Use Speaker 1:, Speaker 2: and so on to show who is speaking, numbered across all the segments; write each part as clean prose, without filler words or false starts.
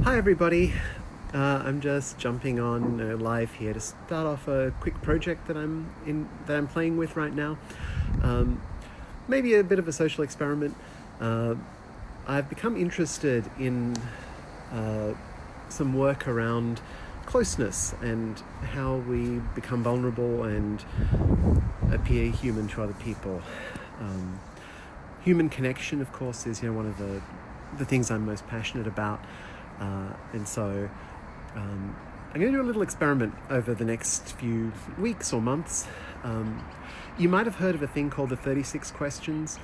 Speaker 1: Hi everybody. I'm just jumping on live here to start off a quick project that I'm playing with right now. Um, Maybe a bit of a social experiment. Uh, I've become interested in uh, some work around closeness and how we become vulnerable and appear human to other people. Um, Human connection, of course, is one of the things I'm most passionate about. And so I'm going to do a little experiment over the next few weeks or months. You might have heard of a thing called the 36 questions.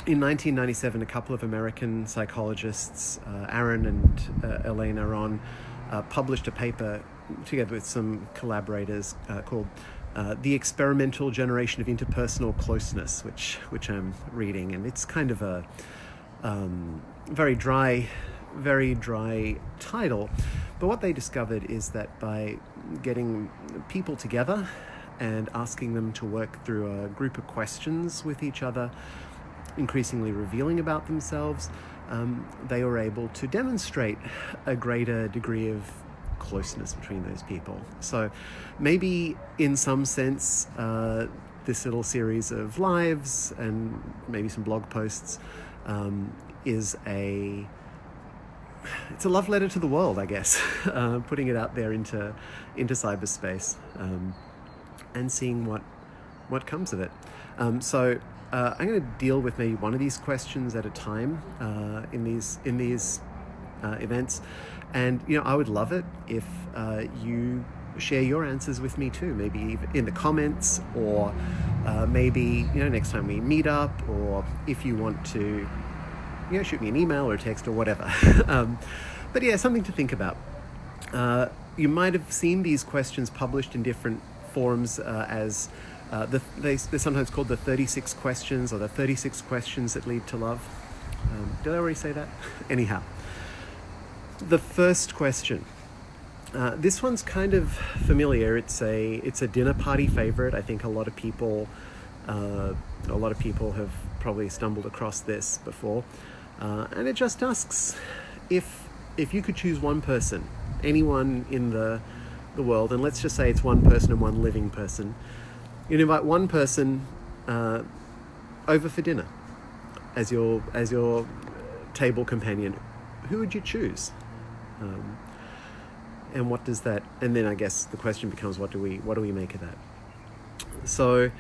Speaker 1: In 1997, a couple of American psychologists, Aaron and Elaine Aron, published a paper together with some collaborators called The Experimental Generation of Interpersonal Closeness, which I'm reading. And it's kind of a very dry title. But what they discovered is that by getting people together and asking them to work through a group of questions with each other, increasingly revealing about themselves, they were able to demonstrate a greater degree of closeness between those people. So maybe in some sense, this little series of lives and maybe some blog posts is it's a love letter to the world, I guess, putting it out there into cyberspace and seeing what comes of it. So I'm going to deal with maybe one of these questions at a time in these events, and I would love it if you share your answers with me too, maybe in the comments, or maybe next time we meet up, or if you want to shoot me an email or a text or whatever. But yeah, something to think about. You might have seen these questions published in different forums as they're sometimes called the 36 questions, or the 36 questions that lead to love. Did I already say that? Anyhow, the first question. This one's kind of familiar. It's a dinner party favorite. I think a lot of people have probably stumbled across this before. And it just asks if you could choose one person, anyone in the world, and let's just say it's one person and one living person. You'd invite one person over for dinner as your table companion. Who would you choose? And what does that? And then I guess the question becomes, what do we make of that? So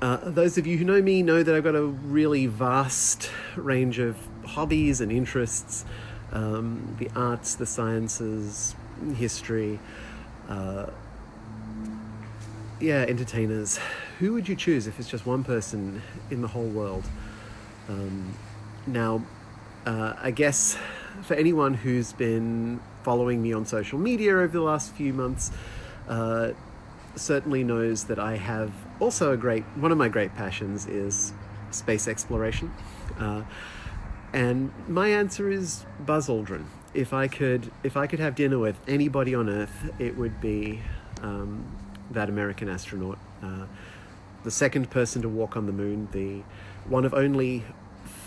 Speaker 1: those of you who know me know that I've got a really vast range of hobbies and interests: the arts, the sciences, history. Entertainers. Who would you choose if it's just one person in the whole world? Now, I guess for anyone who's been following me on social media over the last few months, certainly knows that I have also one of my great passions is space exploration. And my answer is Buzz Aldrin. If I could have dinner with anybody on Earth, it would be that American astronaut, the second person to walk on the moon, the one of only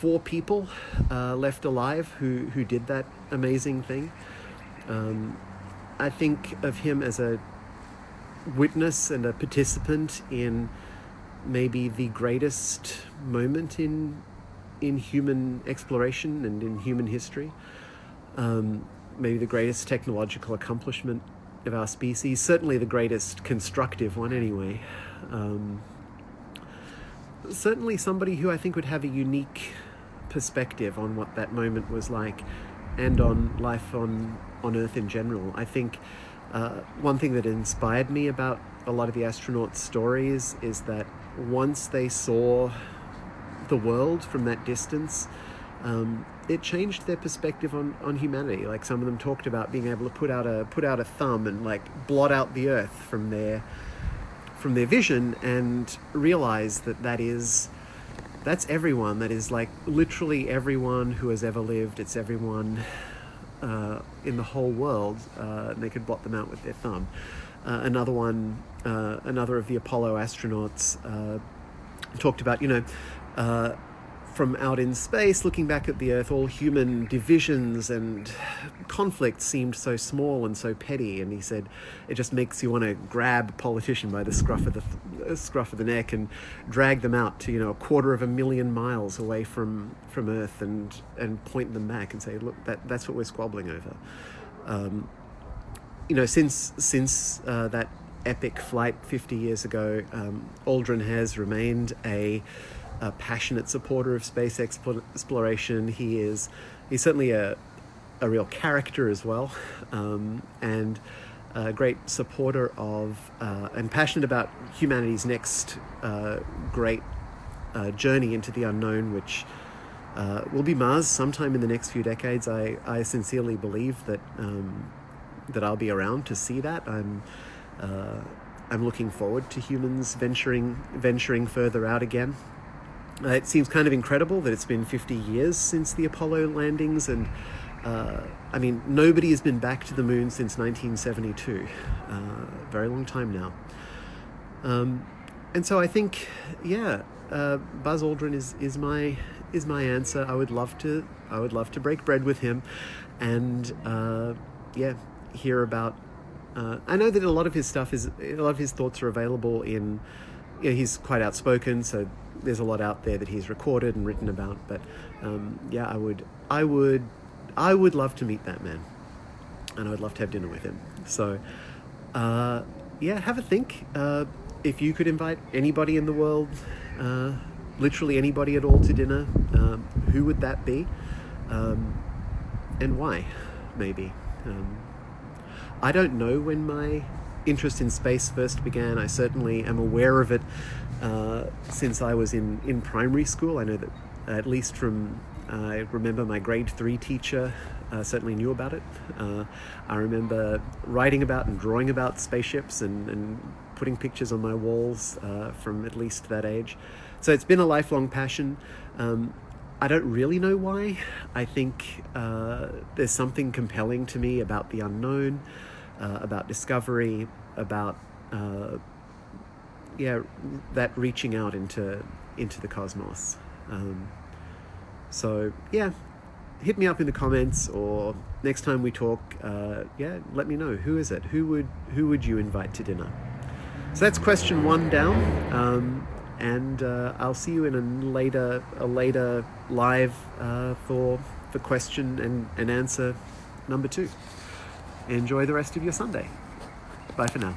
Speaker 1: 4 people left alive who did that amazing thing. I think of him as a witness and a participant in maybe the greatest moment in human exploration and in human history. Maybe the greatest technological accomplishment of our species, certainly the greatest constructive one anyway. Certainly somebody who I think would have a unique perspective on what that moment was like and on life on Earth in general. I think one thing that inspired me about a lot of the astronauts' stories is that once they saw the world from that distance, it changed their perspective on humanity. Like, some of them talked about being able to put out a thumb and like blot out the Earth from their vision, and realize that's everyone. That is like literally everyone who has ever lived. It's everyone in the whole world, and they could blot them out with their thumb. Another of the Apollo astronauts talked about, from out in space, looking back at the Earth, all human divisions and conflicts seemed so small and so petty. And he said, it just makes you want to grab a politician by the scruff of the neck and drag them out to, 250,000 miles away from Earth and point them back and say, look, that's what we're squabbling over. Since that epic flight 50 years ago, Aldrin has remained a passionate supporter of space exploration. He's certainly a real character as well, and a great supporter of and passionate about humanity's next great journey into the unknown, which will be Mars sometime in the next few decades. I sincerely believe that I'll be around to see that. I'm looking forward to humans venturing further out again. It seems kind of incredible that it's been 50 years since the Apollo landings, and nobody has been back to the moon since 1972. Very long time now. And so I think, Buzz Aldrin is my answer. I would love to break bread with him, and hear about. I know that a lot of his thoughts are available in. He's quite outspoken, so there's a lot out there that he's recorded and written about. But I would love to meet that man, and I would love to have dinner with him. So, have a think. If you could invite anybody in the world, literally anybody at all, to dinner, who would that be, and why? Maybe. I don't know when my interest in space first began. I certainly am aware of it since I was in primary school. I know that at least from, I remember my grade 3 teacher certainly knew about it. I remember writing about and drawing about spaceships and putting pictures on my walls from at least that age. So it's been a lifelong passion. I don't really know why. I think there's something compelling to me about the unknown, about discovery, about that reaching out into the cosmos. Hit me up in the comments, or next time we talk, let me know, who is it? Who would you invite to dinner? So that's question 1 down, and I'll see you in a later live for question and answer number 2. Enjoy the rest of your Sunday. Bye for now.